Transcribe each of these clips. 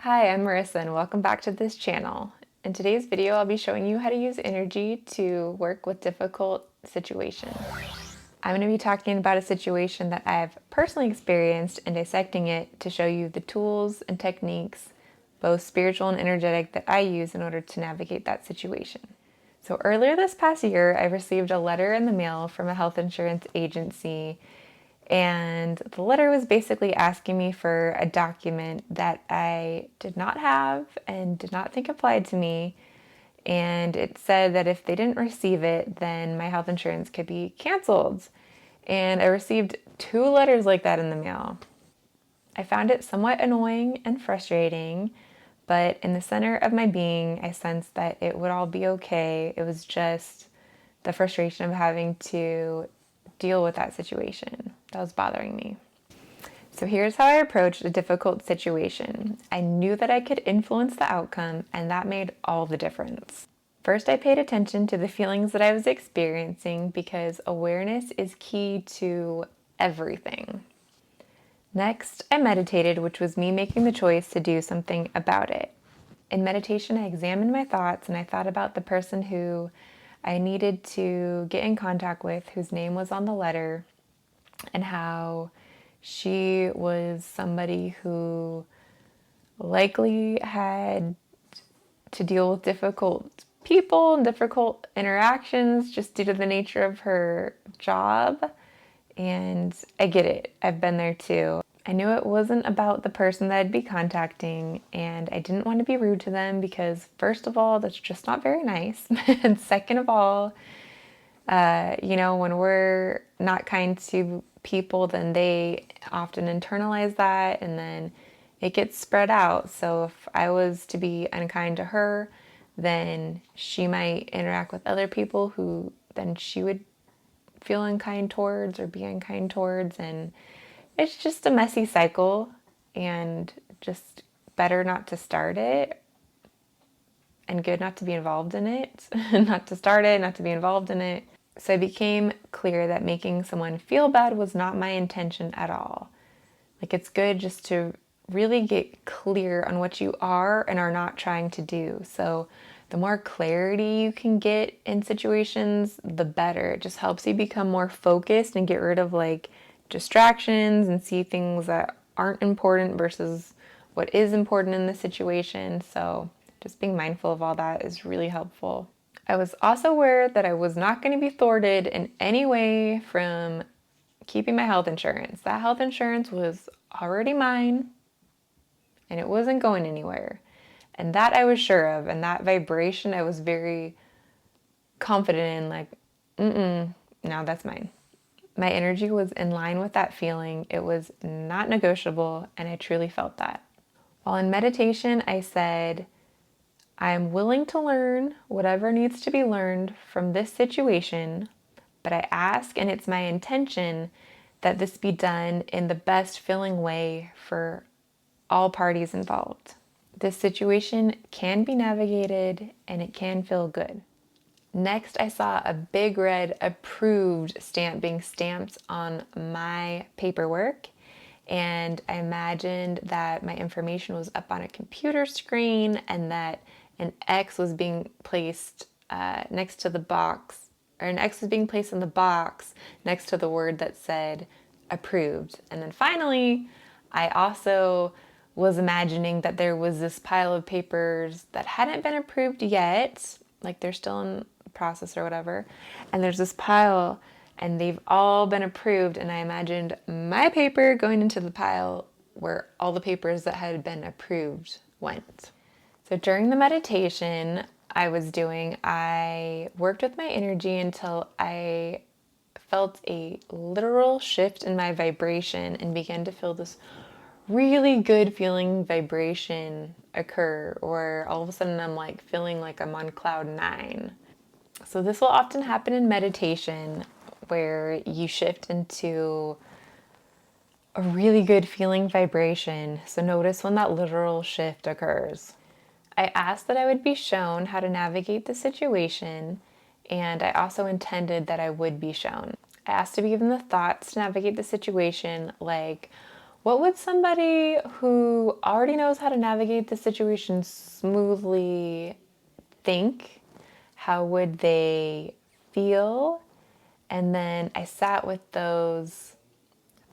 Hi, I'm Marissa and welcome back to this channel. In today's video, I'll be showing you how to use energy to work with difficult situations. I'm going to be talking about a situation that I've personally experienced and dissecting it to show you the tools and techniques, both spiritual and energetic, that I use in order to navigate that situation. So earlier this past year, I received a letter in the mail from a health insurance agency, and the letter was basically asking me for a document that I did not have and did not think applied to me. And it said that if they didn't receive it, then my health insurance could be canceled. And I received 2 letters like that in the mail. I found it somewhat annoying and frustrating, but in the center of my being, I sensed that it would all be okay. It was just the frustration of having to deal with that situation that was bothering me. So here's how I approached a difficult situation. I knew that I could influence the outcome, and that made all the difference. First, I paid attention to the feelings that I was experiencing because awareness is key to everything. Next, I meditated, which was me making the choice to do something about it. In meditation, I examined my thoughts and I thought about the person who I needed to get in contact with, whose name was on the letter, and how she was somebody who likely had to deal with difficult people and difficult interactions just due to the nature of her job. And I get it. I've been there too. I knew it wasn't about the person that I'd be contacting, and I didn't want to be rude to them because, first of all, that's just not very nice. And second of all, when we're not kind to people, then they often internalize that and then it gets spread out. So if I was to be unkind to her, then she might interact with other people who then she would feel unkind towards or be unkind towards. And it's just a messy cycle, and just better not to start it and good not to be involved in it. Not to start it, not to be involved in it. So it became clear that making someone feel bad was not my intention at all. Like, it's good just to really get clear on what you are and are not trying to do. So the more clarity you can get in situations, the better. It just helps you become more focused and get rid of distractions and see things that aren't important versus what is important in the situation. So just being mindful of all that is really helpful. I was also aware that I was not going to be thwarted in any way from keeping my health insurance. That health insurance was already mine and it wasn't going anywhere. And that I was sure of, and that vibration I was very confident in, no, that's mine. My energy was in line with that feeling. It was not negotiable, and I truly felt that. While in meditation, I said, I'm willing to learn whatever needs to be learned from this situation, but I ask, and it's my intention, that this be done in the best feeling way for all parties involved. This situation can be navigated and it can feel good. Next, I saw a big red approved stamp being stamped on my paperwork, and I imagined that my information was up on a computer screen and that an X was being placed next to the box, or an X was being placed in the box next to the word that said approved. And then finally, I also was imagining that there was this pile of papers that hadn't been approved yet, like they're still in process or whatever, and there's this pile and they've all been approved, and I imagined my paper going into the pile where all the papers that had been approved went. So during the meditation I worked with my energy until I felt a literal shift in my vibration and began to feel this really good feeling vibration occur, or all of a sudden I'm feeling like I'm on cloud 9. So this will often happen in meditation, where you shift into a really good feeling vibration. So notice when that literal shift occurs. I asked that I would be shown how to navigate the situation, and I also intended that I would be shown. I asked to be given the thoughts to navigate the situation, like, What would somebody who already knows how to navigate the situation smoothly think? How would they feel? And then I sat with those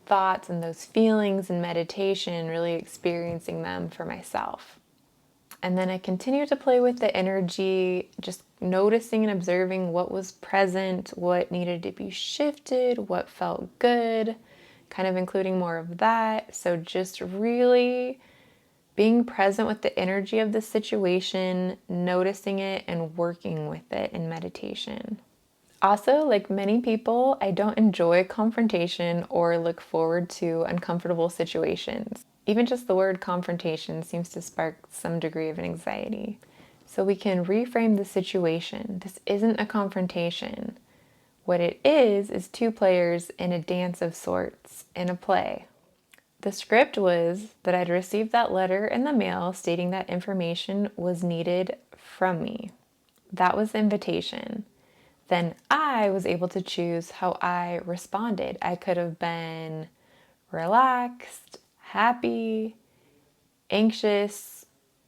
thoughts and those feelings in meditation, really experiencing them for myself. And then I continued to play with the energy, just noticing and observing what was present, what needed to be shifted, what felt good, kind of including more of that. So just really being present with the energy of the situation, noticing it, and working with it in meditation. Also, like many people, I don't enjoy confrontation or look forward to uncomfortable situations. Even just the word confrontation seems to spark some degree of anxiety. So we can reframe the situation. This isn't a confrontation. What it is two players in a dance of sorts, in a play. The script was that I'd received that letter in the mail stating that information was needed from me. That was the invitation. Then I was able to choose how I responded. I could have been relaxed, happy, anxious,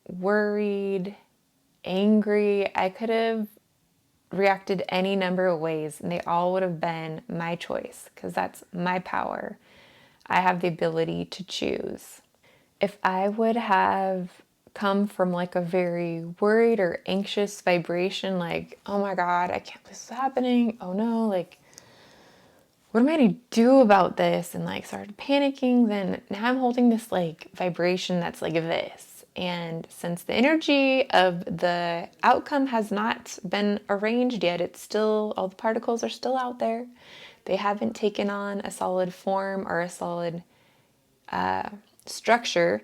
worried, angry. I could have reacted any number of ways, and they all would have been my choice because that's my power. I have the ability to choose. If I would have come from like a very worried or anxious vibration, like, oh my God, I can't believe this is happening. Oh no, like, what am I going to do about this? And like started panicking, then now I'm holding this like vibration that's like this. And since the energy of the outcome has not been arranged yet, it's still, all the particles are still out there. They haven't taken on a solid form or a solid structure,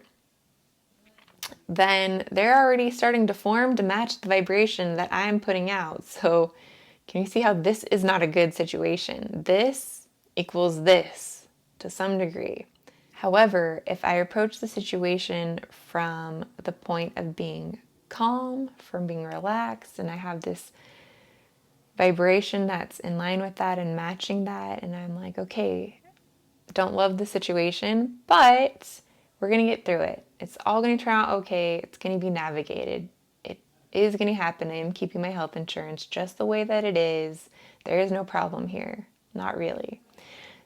then they're already starting to form to match the vibration that I'm putting out. So can you see how this is not a good situation? This equals this to some degree. However, if I approach the situation from the point of being calm, from being relaxed, and I have this vibration that's in line with that and matching that, and I'm like, okay, don't love the situation, but we're going to get through it. It's all going to turn out okay. It's going to be navigated. It is going to happen. I am keeping my health insurance just the way that it is. There is no problem here. Not really.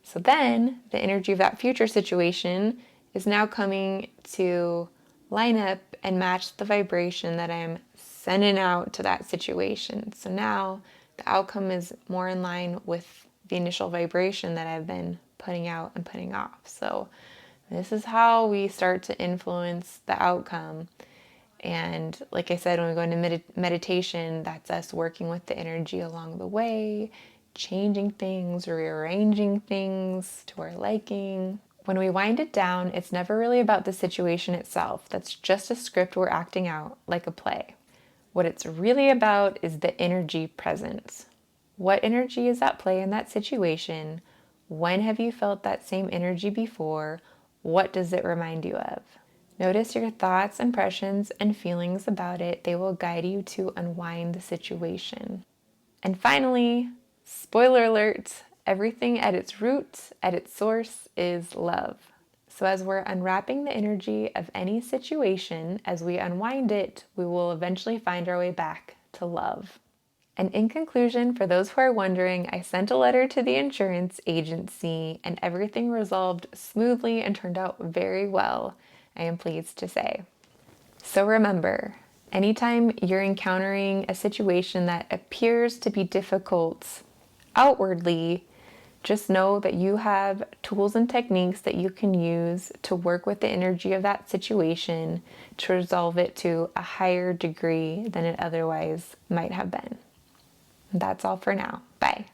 So then the energy of that future situation is now coming to line up and match the vibration that I'm sending out to that situation. So now the outcome is more in line with the initial vibration that I've been putting out and putting off. So this is how we start to influence the outcome. And like I said, when we go into meditation, that's us working with the energy along the way, changing things, rearranging things to our liking. When we wind it down, it's never really about the situation itself. That's just a script we're acting out like a play. What it's really about is the energy present. What energy is at play in that situation? When have you felt that same energy before? What does it remind you of? Notice your thoughts, impressions, and feelings about it. They will guide you to unwind the situation. And finally, spoiler alert, everything at its root, at its source, is love. So as we're unwrapping the energy of any situation, as we unwind it, we will eventually find our way back to love. And in conclusion, for those who are wondering, I sent a letter to the insurance agency and everything resolved smoothly and turned out very well, I am pleased to say. So remember, anytime you're encountering a situation that appears to be difficult outwardly, just know that you have tools and techniques that you can use to work with the energy of that situation to resolve it to a higher degree than it otherwise might have been. That's all for now. Bye.